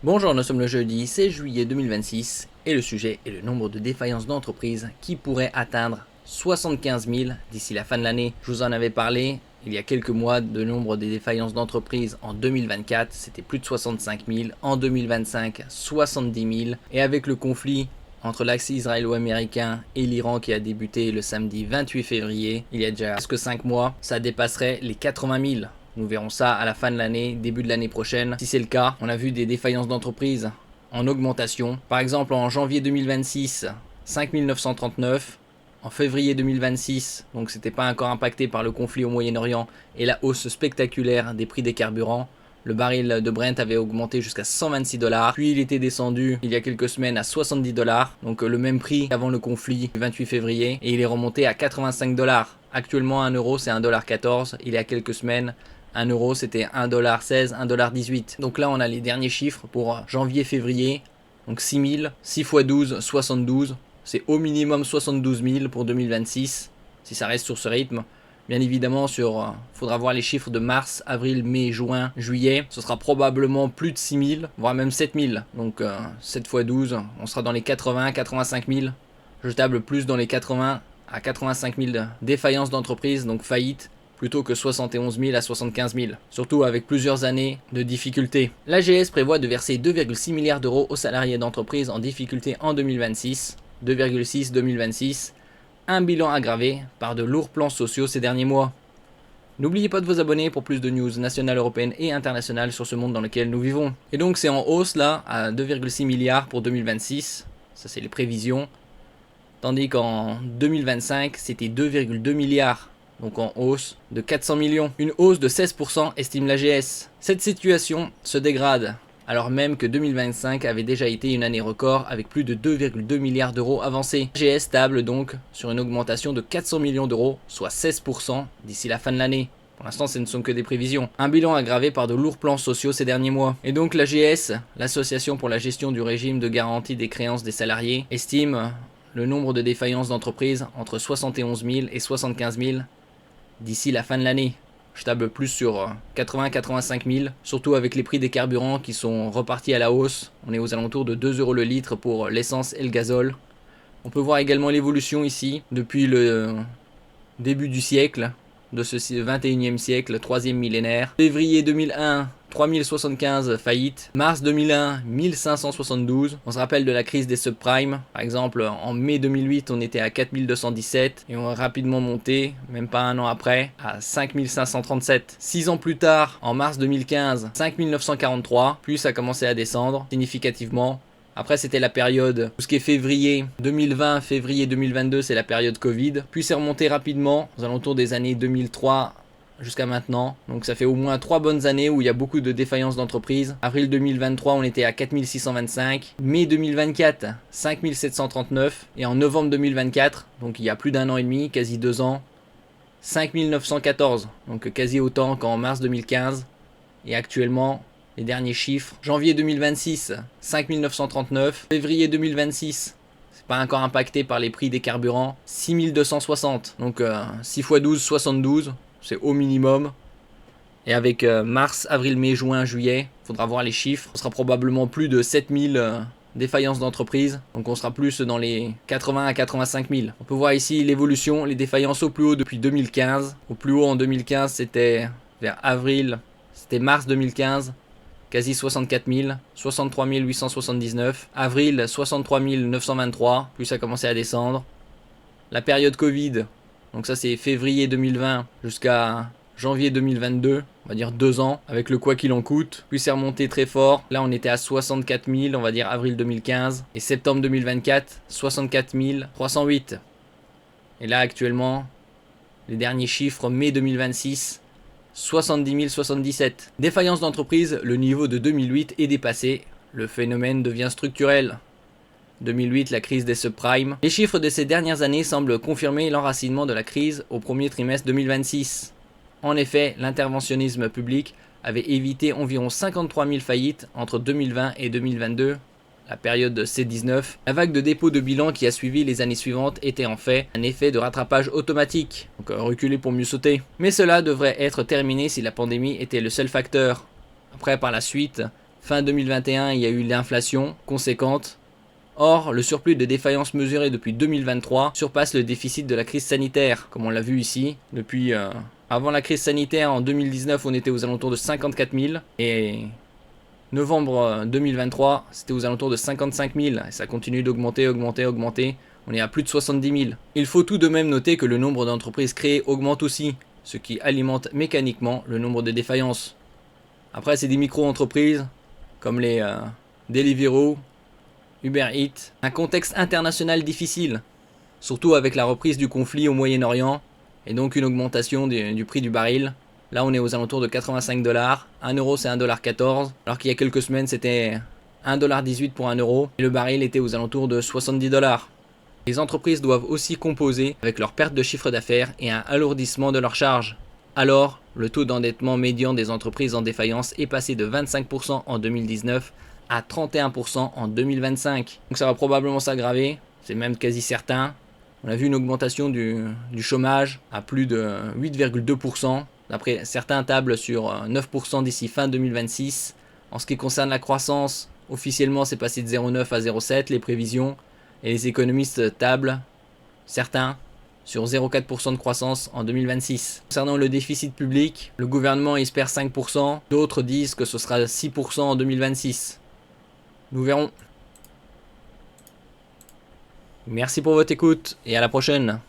Bonjour, nous sommes le jeudi 16 juillet 2026 et le sujet est le nombre de défaillances d'entreprises qui pourraient atteindre 75 000 d'ici la fin de l'année. Je vous en avais parlé il y a quelques mois de nombre des défaillances d'entreprises en 2024, c'était plus de 65 000, en 2025 70 000 et avec le conflit entre l'axe israélo-américain et l'Iran qui a débuté le samedi 28 février, il y a déjà presque 5 mois, ça dépasserait les 80 000. Nous verrons ça à la fin de l'année, début de l'année prochaine. Si c'est le cas, on a vu des défaillances d'entreprises en augmentation. Par exemple, en janvier 2026, 5 939. En février 2026, donc c'était pas encore impacté par le conflit au Moyen-Orient et la hausse spectaculaire des prix des carburants. Le baril de Brent avait augmenté jusqu'à 126 $, puis il était descendu il y a quelques semaines à 70 $, donc le même prix qu'avant le conflit du 28 février, et il est remonté à 85 $. Actuellement, 1 euro c'est 1,14 $, il y a quelques semaines, 1 euro c'était 1,16 $, 1,18 $. Donc là, on a les derniers chiffres pour janvier-février, donc 6 000, 6 x 12, 72, c'est au minimum 72 000 pour 2026, si ça reste sur ce rythme. Bien évidemment, faudra voir les chiffres de mars, avril, mai, juin, juillet. Ce sera probablement plus de 6 000, voire même 7 000. Donc 7 x 12, on sera dans les 80, 85 000. Je table plus dans les 80 à 85 000 défaillances d'entreprises, donc faillites, plutôt que 71 000 à 75 000. Surtout avec plusieurs années de difficultés. L'AGS prévoit de verser 2,6 milliards d'euros aux salariés d'entreprises en difficulté en 2026. 2,6 2026. Un bilan aggravé par de lourds plans sociaux ces derniers mois. N'oubliez pas de vous abonner pour plus de news nationales, européennes et internationales sur ce monde dans lequel nous vivons. Et donc c'est en hausse là, à 2,6 milliards pour 2026, ça c'est les prévisions, tandis qu'en 2025 c'était 2,2 milliards, donc en hausse de 400 millions. Une hausse de 16% estime l'AGS. Cette situation se dégrade, alors même que 2025 avait déjà été une année record avec plus de 2,2 milliards d'euros avancés. l'AGS table donc sur une augmentation de 400 millions d'euros, soit 16% d'ici la fin de l'année. Pour l'instant, ce ne sont que des prévisions. Un bilan aggravé par de lourds plans sociaux ces derniers mois. Et donc l'AGS, l'Association pour la gestion du régime de garantie des créances des salariés, estime le nombre de défaillances d'entreprises entre 71 000 et 75 000 d'ici la fin de l'année. Je table plus sur 80-85 000, surtout avec les prix des carburants qui sont repartis à la hausse. On est aux alentours de 2 € le litre pour l'essence et le gazole. On peut voir également l'évolution ici, depuis le début du siècle, de ce 21e siècle, 3e millénaire. Février 2001, 3075 faillites. Mars 2001, 1572. On se rappelle de la crise des subprimes. Par exemple, en mai 2008, on était à 4217 et on a rapidement monté, même pas un an après, à 5537. 6 ans plus tard, en mars 2015, 5943. Puis ça a commencé à descendre significativement. Après, c'était la période, tout ce qui est février 2020, février 2022, c'est la période Covid. Puis c'est remonté rapidement, aux alentours des années 2003 jusqu'à maintenant. Donc ça fait au moins 3 bonnes années où il y a beaucoup de défaillances d'entreprises. Avril 2023, on était à 4625. Mai 2024, 5739. Et en novembre 2024, donc il y a plus d'un an et demi, quasi 2 ans, 5914. Donc quasi autant qu'en mars 2015. Et actuellement, les derniers chiffres, janvier 2026, 5939. Février 2026, c'est pas encore impacté par les prix des carburants, 6260. Donc 6 x 12, 72. C'est au minimum. Et avec mars, avril, mai, juin, juillet, faudra voir les chiffres. On sera probablement plus de 7000 défaillances d'entreprises. Donc on sera plus dans les 80 à 85 000. On peut voir ici l'évolution, les défaillances au plus haut depuis 2015. Au plus haut en 2015, c'était vers avril, c'était mars 2015. Quasi 64 000, 63 879. Avril, 63 923. Puis ça a commencé à descendre. La période Covid, donc ça c'est février 2020 jusqu'à janvier 2022, on va dire 2 ans, avec le quoi qu'il en coûte. Puis c'est remonté très fort. Là on était à 64 000, on va dire avril 2015. Et septembre 2024, 64 308. Et là actuellement, les derniers chiffres, mai 2026, 70 077. Défaillance d'entreprise, le niveau de 2008 est dépassé. Le phénomène devient structurel. 2008, la crise des subprimes. Les chiffres de ces dernières années semblent confirmer l'enracinement de la crise au premier trimestre 2026. En effet, l'interventionnisme public avait évité environ 53 000 faillites entre 2020 et 2022, la période de C19. La vague de dépôt de bilan qui a suivi les années suivantes était en fait un effet de rattrapage automatique, donc reculer pour mieux sauter. Mais cela devrait être terminé si la pandémie était le seul facteur. Après, par la suite, Fin 2021, il y a eu l'inflation conséquente. Or, le surplus de défaillances mesuré depuis 2023 surpasse le déficit de la crise sanitaire, comme on l'a vu ici. Depuis avant la crise sanitaire, en 2019, on était aux alentours de 54 000. Et novembre 2023, c'était aux alentours de 55 000. Et ça continue d'augmenter, augmenter. On est à plus de 70 000. Il faut tout de même noter que le nombre d'entreprises créées augmente aussi, ce qui alimente mécaniquement le nombre de défaillances. Après, c'est des micro-entreprises, comme les Deliveroo, Uber Eats. Un contexte international difficile, surtout avec la reprise du conflit au Moyen-Orient, et donc une augmentation du prix du baril. Là, on est aux alentours de 85 $. 1 euro, c'est 1,14 $, alors qu'il y a quelques semaines, c'était 1,18 $ pour 1 euro, et le baril était aux alentours de 70 $. Les entreprises doivent aussi composer avec leur perte de chiffre d'affaires et un alourdissement de leurs charges. Alors, le taux d'endettement médian des entreprises en défaillance est passé de 25% en 2019 à 31% en 2025. Donc ça va probablement s'aggraver, c'est même quasi certain. On a vu une augmentation du chômage à plus de 8,2%. D'après certains tablent sur 9% d'ici fin 2026. En ce qui concerne la croissance, officiellement c'est passé de 0,9 à 0,7 les prévisions. Et les économistes tablent, certains, sur 0,4% de croissance en 2026. Concernant le déficit public, le gouvernement espère 5%, d'autres disent que ce sera 6% en 2026. Nous verrons. Merci pour votre écoute et à la prochaine.